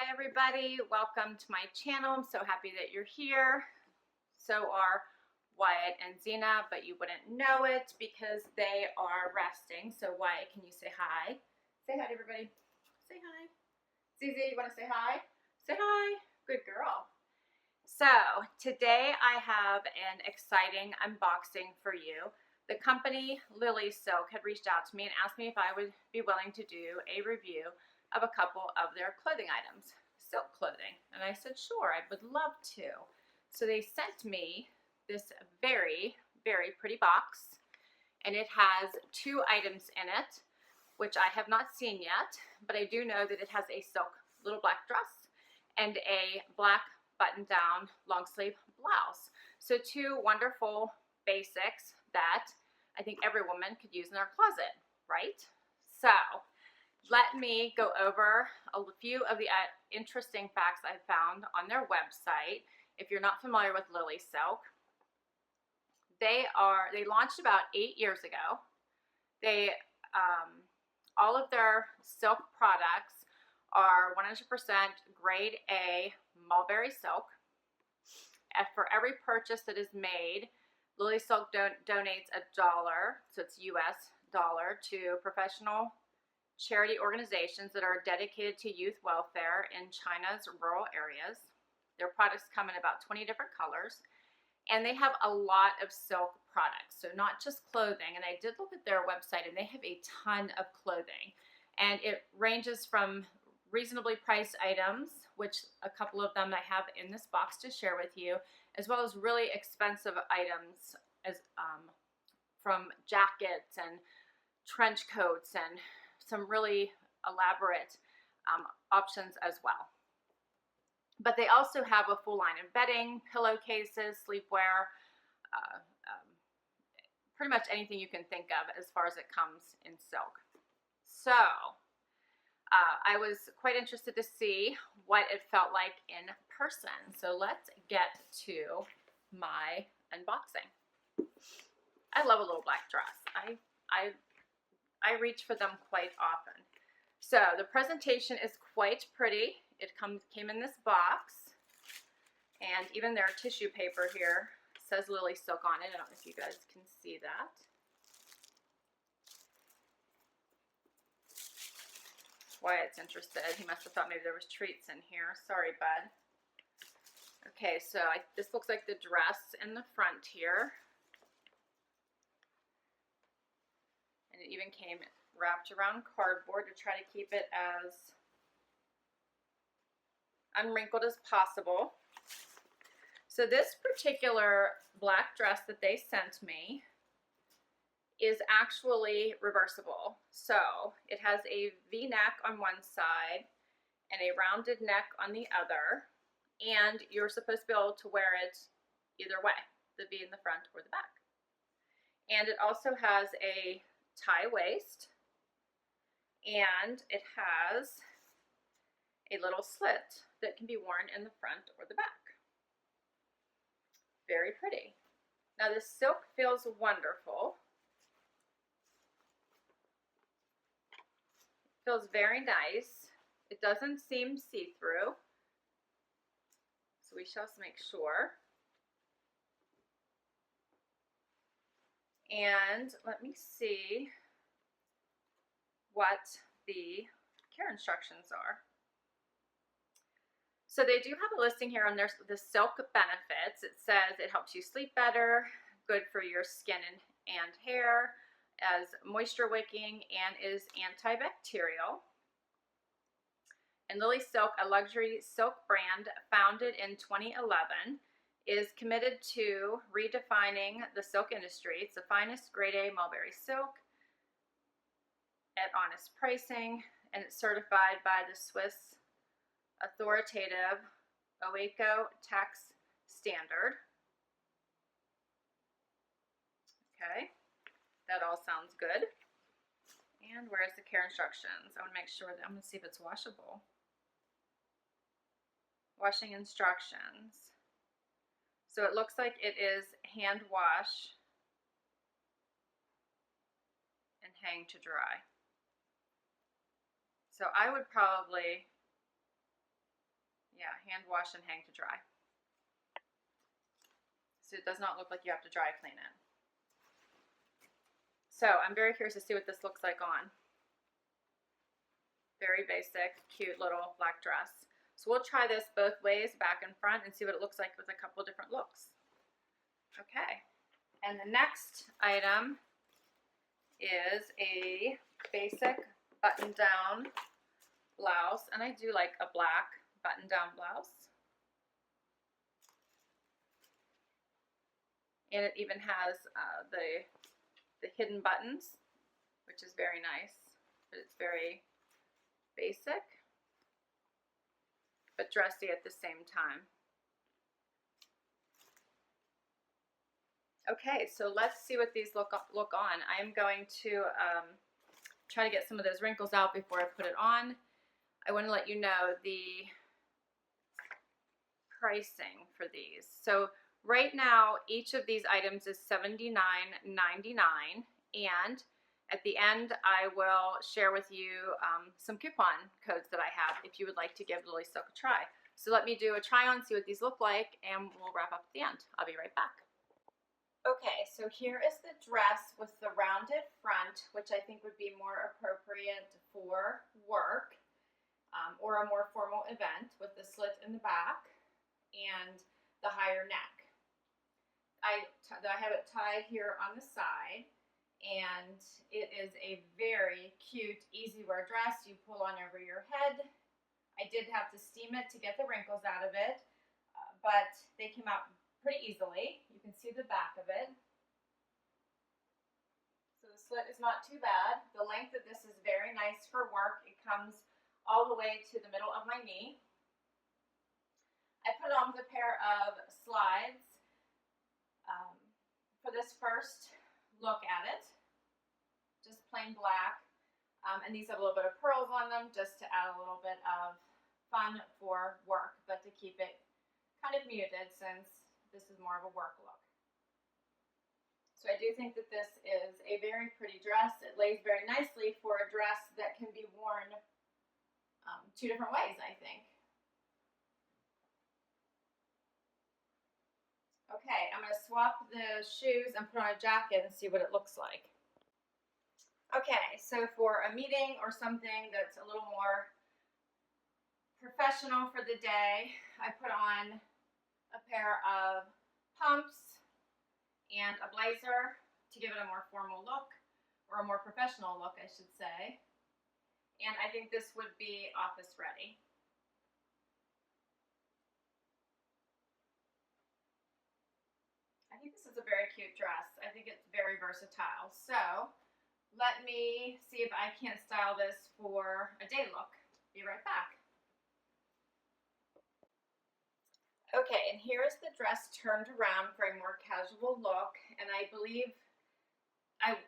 Hi everybody, welcome to my channel. I'm so happy that you're here. So are Wyatt and Zena, but you wouldn't know it because they are resting. So Wyatt, can you say hi? Say hi to everybody. Say hi. ZZ, you want to say hi? Say hi. Good girl. So today I have an exciting unboxing for you. The company Lilysilk had reached out to me and asked me if I would be willing to do a review of a couple of their clothing items, silk clothing. And I said, sure, I would love to. So they sent me this very, very pretty box, and it has two items in it, which I have not seen yet, but I do know that it has a silk little black dress and a black button-down long sleeve blouse. So two wonderful basics that I think every woman could use in their closet, right? So let me go over a few of the interesting facts I found on their website. If you're not familiar with Lilysilk, they launched about 8 years ago. They all of their silk products are 100% grade A mulberry silk. And for every purchase that is made, Lilysilk donates $1, so it's US dollar, to professional charity organizations that are dedicated to youth welfare in China's rural areas. Their products come in about 20 different colors, and they have a lot of silk products, so not just clothing. And I did look at their website, and they have a ton of clothing, and it ranges from reasonably priced items, which a couple of them I have in this box to share with you, as well as really expensive items, as from jackets and trench coats and some really elaborate options as well. But they also have a full line of bedding, pillowcases, sleepwear, pretty much anything you can think of as far as it comes in silk. So I was quite interested to see what it felt like in person. So let's get to my unboxing. I love a little black dress. I reach for them quite often. So the presentation is quite pretty. It came in this box, and even their tissue paper here says Lilysilk on it. I don't know if you guys can see that. Wyatt's interested. He must have thought maybe there was treats in here. Sorry, bud. Okay, so this looks like the dress in the front here. And it even came wrapped around cardboard to try to keep it as unwrinkled as possible. So this particular black dress that they sent me is actually reversible. So it has a V-neck on one side and a rounded neck on the other, and you're supposed to be able to wear it either way, the V in the front or the back. And it also has a tie waist, and it has a little slit that can be worn in the front or the back. Very pretty. Now the silk feels wonderful. It feels very nice. It doesn't seem see-through, so we shall make sure. And let me see what the care instructions are. So they do have a listing here on the silk benefits. It says it helps you sleep better, good for your skin and hair, as moisture wicking, and is antibacterial. And Lilysilk, a luxury silk brand founded in 2011, is committed to redefining the silk industry. It's the finest grade A mulberry silk at honest pricing, and it's certified by the Swiss authoritative OECO tax standard. Okay, that all sounds good. And where's the care instructions? I want to make sure that I'm going to see if it's washable. Washing instructions. So it looks like it is hand wash and hang to dry. So I would probably Yeah, hand wash and hang to dry. So it does not look like you have to dry clean it. So I'm very curious to see what this looks like on. Very basic, cute little black dress. So we'll try this both ways, back and front, and see what it looks like with a couple different looks. Okay, and the next item is a basic button-down blouse, and I do like a black button-down blouse. And it even has the hidden buttons, which is very nice, but it's very basic, but dressy at the same time. Okay, so let's see what these look on. I am going to try to get some of those wrinkles out before I put it on. I want to let you know the pricing for these. So right now, each of these items is $79.99, and at the end, I will share with you some coupon codes that I have if you would like to give Lilysilk a try. So let me do a try on, see what these look like, and we'll wrap up at the end. I'll be right back. Okay, so here is the dress with the rounded front, which I think would be more appropriate for work or a more formal event, with the slit in the back and the higher neck. I have it tied here on the side, and it is a very cute, easy wear dress you pull on over your head. I did have to steam it to get the wrinkles out of it, but they came out pretty easily. You can see the back of it. So the slit is not too bad. The length of this is very nice for work. It comes all the way to the middle of my knee. I put it on with a pair of slides for this first look at it. Just plain black. And these have a little bit of pearls on them just to add a little bit of fun for work, but to keep it kind of muted since this is more of a work look. So I do think that this is a very pretty dress. It lays very nicely for a dress that can be worn two different ways, I think. Okay, I'm going to swap the shoes and put on a jacket and see what it looks like. Okay, so for a meeting or something that's a little more professional for the day, I put on a pair of pumps and a blazer to give it a more formal look, or a more professional look, I should say. And I think this would be office ready. I think this is a very cute dress. I think it's very versatile. So let me see if I can't style this for a day look. Be right back. Okay, and here is the dress turned around for a more casual look, and I believe I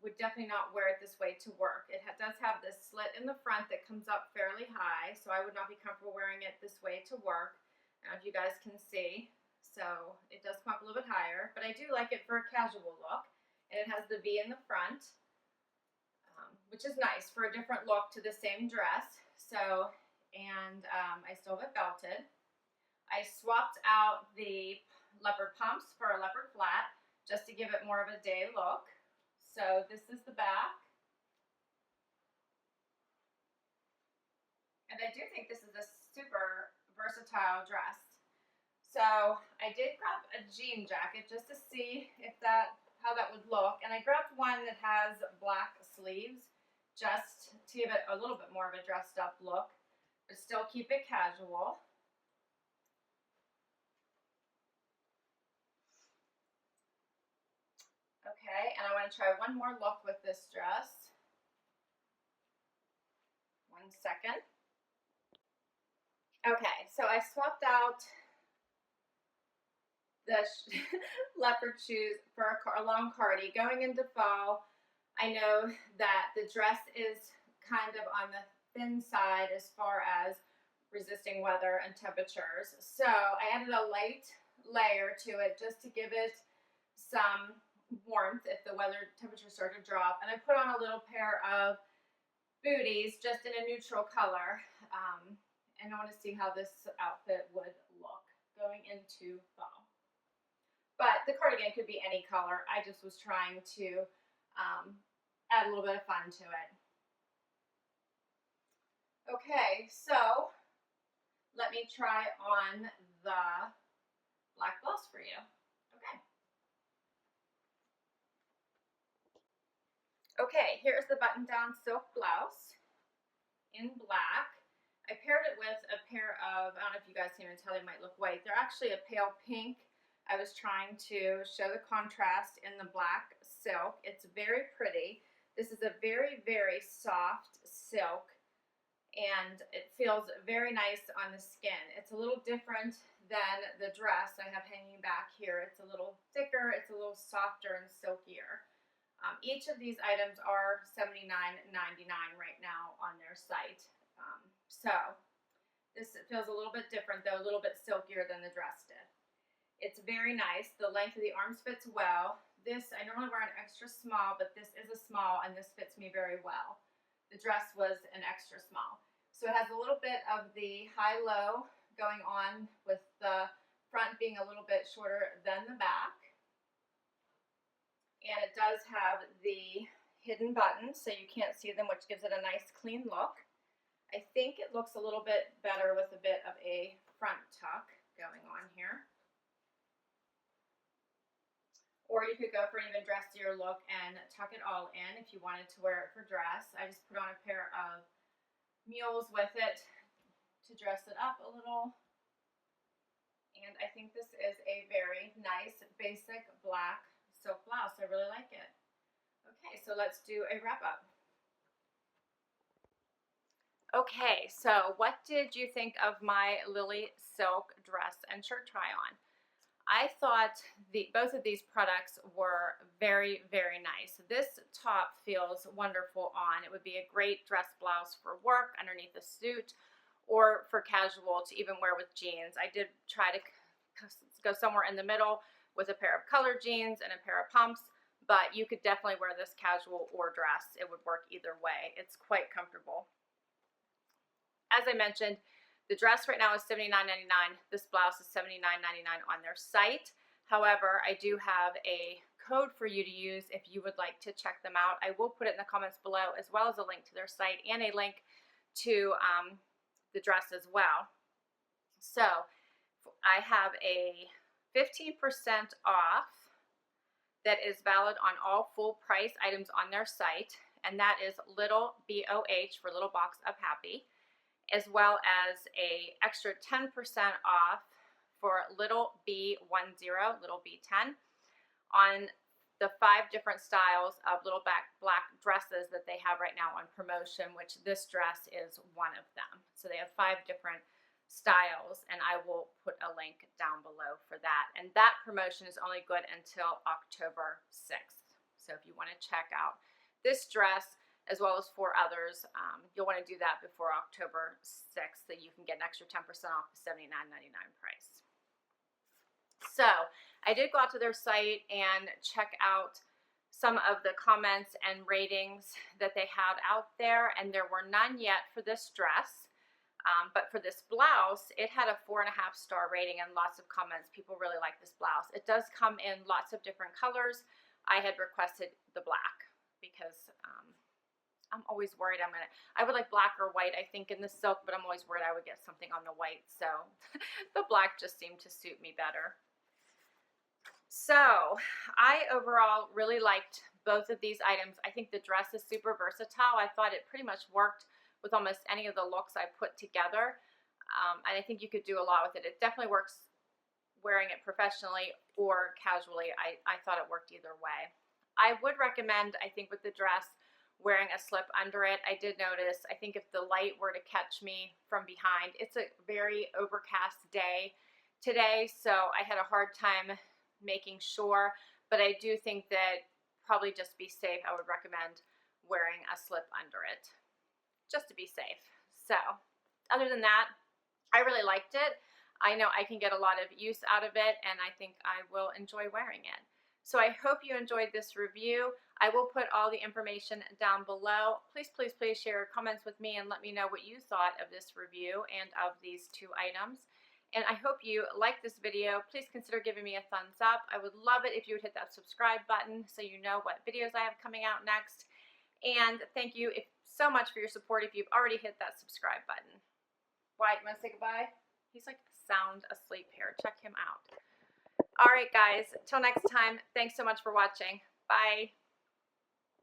would definitely not wear it this way to work. It does have this slit in the front that comes up fairly high, so I would not be comfortable wearing it this way to work. I don't know if you guys can see, so it does come up a little bit higher, but I do like it for a casual look, and it has the V in the front, which is nice for a different look to the same dress. So, and I still have it belted. I swapped out the leopard pumps for a leopard flat just to give it more of a day look. So this is the back. And I do think this is a super versatile dress. So I did grab a jean jacket just to see if how that would look. And I grabbed one that has black sleeves just to give it a little bit more of a dressed up look, but still keep it casual. Okay, and I want to try one more look with this dress. 1 second. Okay, so I swapped out the leopard shoes for a long cardi. Going into fall, I know that the dress is kind of on the thin side as far as resisting weather and temperatures. So I added a light layer to it just to give it some warmth if the weather temperature started to drop. And I put on a little pair of booties just in a neutral color. and I want to see how this outfit would look going into fall. But the cardigan could be any color. I just was trying to add a little bit of fun to it. Okay, so let me try on the black blouse for you. Okay. Okay, here's the button-down silk blouse in black. I paired it with a pair of, I don't know if you guys can even tell, they might look white. They're actually a pale pink. I was trying to show the contrast in the black silk. It's very pretty. This is a very, very soft silk, and it feels very nice on the skin. It's a little different than the dress I have hanging back here. It's a little thicker, it's a little softer and silkier. Each of these items are $79.99 right now on their site. So this feels a little bit different, though a little bit silkier than the dress did. It's very nice. The length of the arms fits well. This, I normally wear an extra small, but this is a small and this fits me very well. The dress was an extra small. So it has a little bit of the high-low going on, with the front being a little bit shorter than the back. And it does have the hidden buttons, so you can't see them, which gives it a nice clean look. I think it looks a little bit better with a bit of a front tuck going on here. Or you could go for an even dressier look and tuck it all in if you wanted to wear it for dress. I just put on a pair of mules with it to dress it up a little. And I think this is a very nice basic black silk blouse. I really like it. Okay, so let's do a wrap up. Okay, so what did you think of my Lilysilk dress and shirt try on? I thought both of these products were very, very nice. This top feels wonderful on. It would be a great dress blouse for work underneath a suit, or for casual to even wear with jeans. I did try to go somewhere in the middle with a pair of colored jeans and a pair of pumps, but you could definitely wear this casual or dress. It would work either way. It's quite comfortable. As I mentioned, the dress right now is $79.99. This blouse is $79.99 on their site. However, I do have a code for you to use if you would like to check them out. I will put it in the comments below, as well as a link to their site and a link to the dress as well. So I have a 15% off that is valid on all full price items on their site, and that is little BOH for Little Box of Happy, as well as a extra 10% off for little B10, little B10, on the 5 different styles of little black dresses that they have right now on promotion, which this dress is one of them. So they have 5 different styles, and I will put a link down below for that. And that promotion is only good until October 6th. So if you want to check out this dress, as well as 4 others, you'll want to do that before October 6th, so you can get an extra 10% off the $79.99 price. So I did go out to their site and check out some of the comments and ratings that they had out there, and there were none yet for this dress. But for this blouse, it had a 4.5-star rating and lots of comments. People really like this blouse. It does come in lots of different colors. I had requested the black because I'm always worried I would like black or white, I think, in the silk, but I'm always worried I would get something on the white. So the black just seemed to suit me better. So I overall really liked both of these items. I think the dress is super versatile. I thought it pretty much worked with almost any of the looks I put together. And I think you could do a lot with it. It definitely works wearing it professionally or casually. I thought it worked either way. I would recommend, I think, with the dress, wearing a slip under it. I did notice, I think if the light were to catch me from behind, it's a very overcast day today, so I had a hard time making sure, but I do think that probably just be safe, I would recommend wearing a slip under it, just to be safe. So other than that, I really liked it. I know I can get a lot of use out of it, and I think I will enjoy wearing it. So I hope you enjoyed this review. I will put all the information down below. Please, please, please share comments with me and let me know what you thought of this review and of these 2 items. And I hope you liked this video. Please consider giving me a thumbs up. I would love it if you would hit that subscribe button so you know what videos I have coming out next. And thank you so much for your support if you've already hit that subscribe button. Wyatt, you want to say goodbye? He's like sound asleep here. Check him out. All right, guys. Till next time, thanks so much for watching. Bye.